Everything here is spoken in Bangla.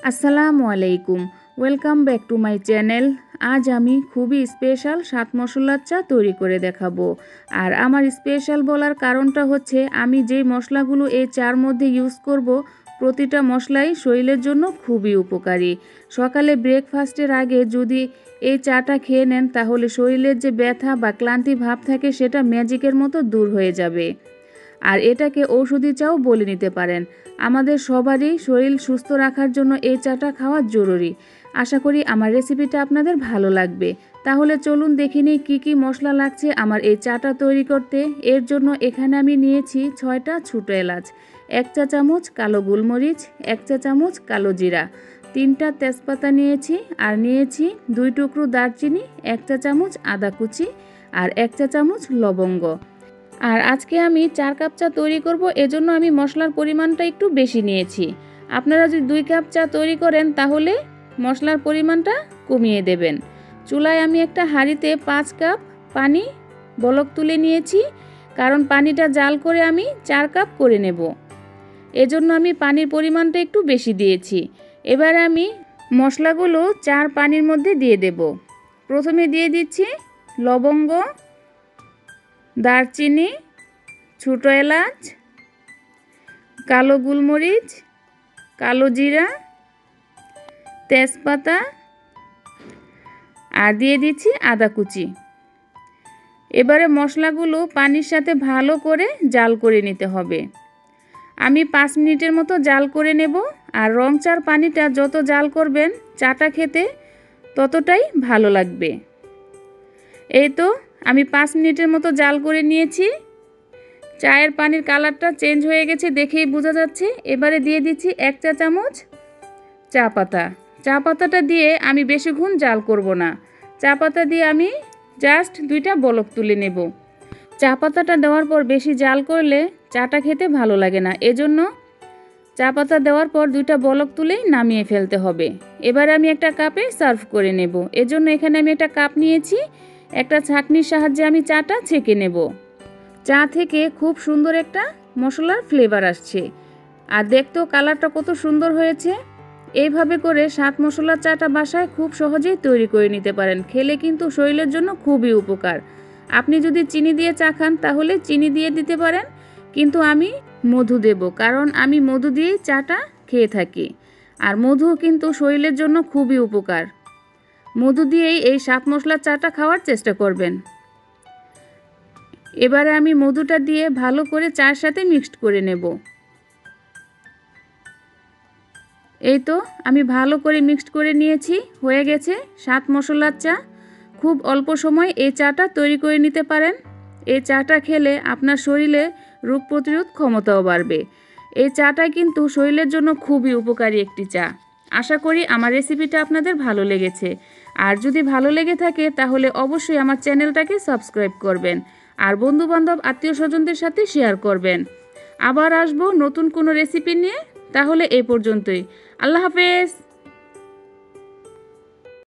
আসসালামু আলাইকুম, welcome back to my channel. আজ আমি খুবই স্পেশাল 7 মশলার চা তৈরি করে দেখাবো। আর আমার স্পেশাল বলার কারণটা হচ্ছে আমি যেই মশলাগুলো এই চার মধ্যে ইউজ করব, প্রতিটা মশলাই শরীরের জন্য খুবই উপকারী। সকালে ব্রেকফাস্টের আগে যদি এই চাটা খেয়ে নেন তাহলে শরীরের যে ব্যথা বা ক্লান্তি ভাব থাকে সেটা ম্যাজিকের মতো দূর হয়ে যাবে। আর এটাকে ঔষধি চাও বলে নিতে পারেন। আমাদের সবারই শরীর সুস্থ রাখার জন্য এই চাটা খাওয়া জরুরি। আশা করি আমার রেসিপিটা আপনাদের ভালো লাগবে। তাহলে চলুন দেখে নিই কী কী মশলা লাগছে আমার এই চাটা তৈরি করতে। এর জন্য এখানে আমি নিয়েছি 6টা ছোটো এলাচ, 1 চা চামচ কালো গোলমরিচ, 1 চা চামচ কালো জিরা, 3টা তেজপাতা নিয়েছি, আর নিয়েছি 2 টুকরো দারচিনি, 1 চা চামচ আদা কুচি, আর 1 চা চামচ লবঙ্গ। আর আজকে আমি 4 কাপ চা তৈরি করব, এজন্য আমি মশলার পরিমাণটা একটু বেশি নিয়েছি। আপনারা যদি 2 কাপ চা তৈরি করেন তাহলে মশলার পরিমাণটা কমিয়ে দেবেন। চুলায় আমি একটা হাঁড়িতে 5 কাপ পানি বলক তুলে নিয়েছি, কারণ পানিটা জাল করে আমি 4 কাপ করে নেব। এজন্য আমি পানির পরিমাণটা একটু বেশি দিয়েছি। এবার আমি মশলাগুলো চার পানির মধ্যে দিয়ে দেব। প্রথমে দিয়ে দিচ্ছি লবঙ্গ, দারচিনি, ছোটো এলাচ, কালো গোলমরিচ, কালো জিরা, তেজপাতা, আর দিয়ে দিচ্ছি আদা কুচি। এবারে মশলাগুলো পানির সাথে ভালো করে জাল করে নিতে হবে। আমি 5 মিনিটের মতো জাল করে নেব। আর রং চার পানিটা যত জাল করবেন চাটা খেতে ততটাই ভালো লাগবে। এই তো আমি 5 মিনিটের মতো জাল করে নিয়েছি। চায়ের পানির কালারটা চেঞ্জ হয়ে গেছে, দেখেই বোঝা যাচ্ছে। এবারে দিয়ে দিচ্ছি 1 চা চামচ চা পাতা। চা পাতাটা দিয়ে আমি বেশিক্ষণ জাল করব না। চা পাতা দিয়ে আমি জাস্ট 2টা বলক তুলে নেব। চা পাতাটা দেওয়ার পর বেশি জাল করলে চাটা খেতে ভালো লাগে না, এজন্য চা পাতা দেওয়ার পর 2টা বলক তুলেই নামিয়ে ফেলতে হবে। এবার আমি একটা কাপে সার্ভ করে নেব। এজন্য এখানে আমি একটা কাপ নিয়েছি। একটা ছাঁকনির সাহায্যে আমি চাটা ছেঁকে নেব। চা থেকে খুব সুন্দর একটা মশলার ফ্লেভার আসছে, আর দেখতেও কালারটা কত সুন্দর হয়েছে। এইভাবে করে 7 মশলার চাটা বাসায় খুব সহজেই তৈরি করে নিতে পারেন। খেলে কিন্তু শরীরের জন্য খুবই উপকার। আপনি যদি চিনি দিয়ে চা খান তাহলে চিনি দিয়ে দিতে পারেন, কিন্তু আমি মধু দেব, কারণ আমি মধু দিয়েই চাটা খেয়ে থাকি। আর মধু কিন্তু শরীরের জন্য খুবই উপকার। মধু দিয়েই এই 7 মশলার চাটা খাওয়ার চেষ্টা করবেন। এবারে আমি মধুটা দিয়ে ভালো করে চার সাথে মিক্সড করে নেব। এই তো আমি ভালো করে মিক্সড করে নিয়েছি, হয়ে গেছে 7 মশলার চা। খুব অল্প সময় এই চাটা তৈরি করে নিতে পারেন। এই চাটা খেলে আপনার শরীরে রোগ প্রতিরোধ ক্ষমতাও বাড়বে। এই চাটা কিন্তু শরীরের জন্য খুবই উপকারী একটি চা। আশা করি আমার রেসিপিটা আপনাদের ভালো লেগেছে। আর যদি ভালো লেগে থাকে তাহলে অবশ্যই আমার চ্যানেলটাকে সাবস্ক্রাইব করবেন, আর বন্ধুবান্ধব আত্মীয় স্বজনদের সাথে শেয়ার করবেন। আবার আসবো নতুন কোনো রেসিপি নিয়ে। তাহলে এই পর্যন্তই। আল্লাহ হাফেজ।